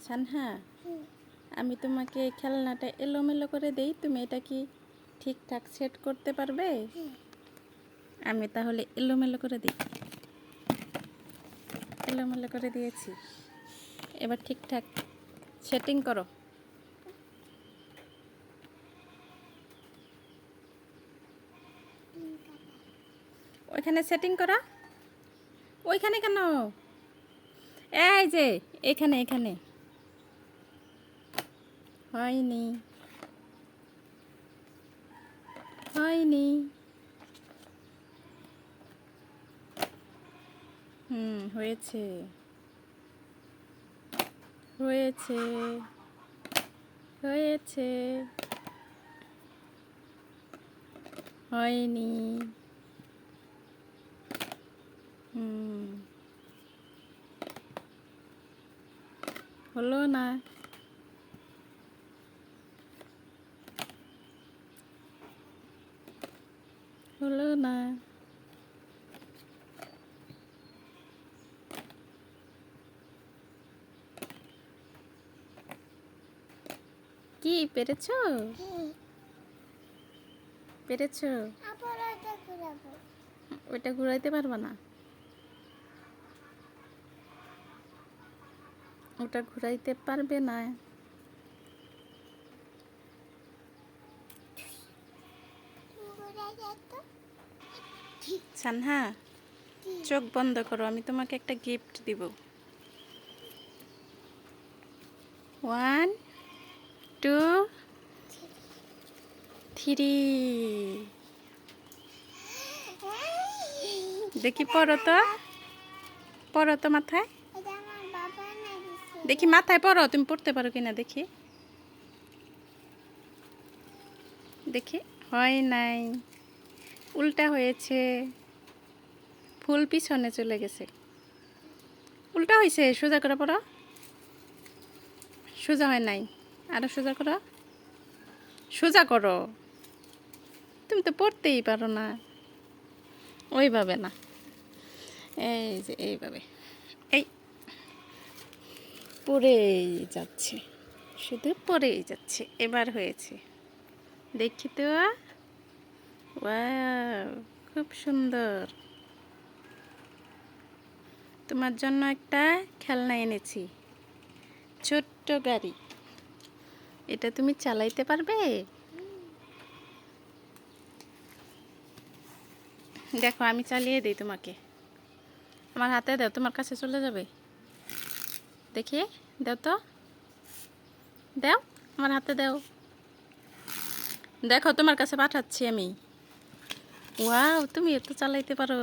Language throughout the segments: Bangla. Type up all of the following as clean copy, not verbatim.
সানহা, আমি তোমাকে এই খেলনাটা এলোমেলো করে দেই, তুমি এটা কি ঠিকঠাক সেট করতে পারবে? আমি তাহলে এলোমেলো করে দিই। এলোমেলো করে দিয়েছি, এবার ঠিকঠাক সেটিং করো। ওইখানে সেটিং করা, ওইখানে কেন? এই যে এখানে এখানে হয়নি, হয়নি। হয়েছে, হয়েছে, হয়েছে, হয়নি। হলো না। হলো না। কি পেরেছো? পেরেছো? ওইটা ঘুরাইতে পারবা না, ওটা ঘুরাইতে পারবে না। সানহা, চোখ বন্ধ করো, আমি তোমাকে একটা গিফট দিব। 1 2 3। দেখি পড়ো তো, পড়ো তো মাথায়, দেখি মাথায় পড়ো, তুমি পড়তে পারো কিনা দেখি। দেখি, হয় নাই, উল্টা হয়েছে, ফুল পিছনে চলে গেছে। উল্টা হয়েছে, সোজা করে পড়ো। সোজা হয় নাই, আরো সোজা করো, সোজা করো। তুমি তো পড়তেই পারো না, ওইভাবে না, এই যে এইভাবে, এই পড়েই যাচ্ছে, শুধু পড়েই যাচ্ছে। এবার হয়েছে, দেখি তো। ওয়াও, খুব সুন্দর। তোমার জন্য একটা খেলনা এনেছি, ছোট্ট গাড়ি। এটা তুমি চালাইতে পারবে? দেখো, আমি চালিয়ে দিই তোমাকে। আমার হাতে দাও, তোমার কাছে চলে যাবে। দেখি, দাও তো, দাও, আমার হাতে দাও। দেখো, তোমার কাছে পাঠাচ্ছি আমি। ওয়াও, তুমি এত চালাইতে পারো।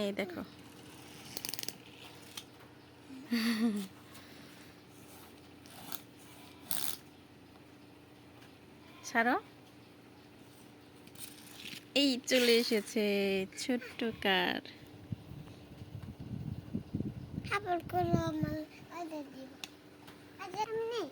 এই দেখো। ছাড়ো। এই চলে এসেছে ছোট্ট কার। আবার করো, আমার আদা দিব। আদা নেই,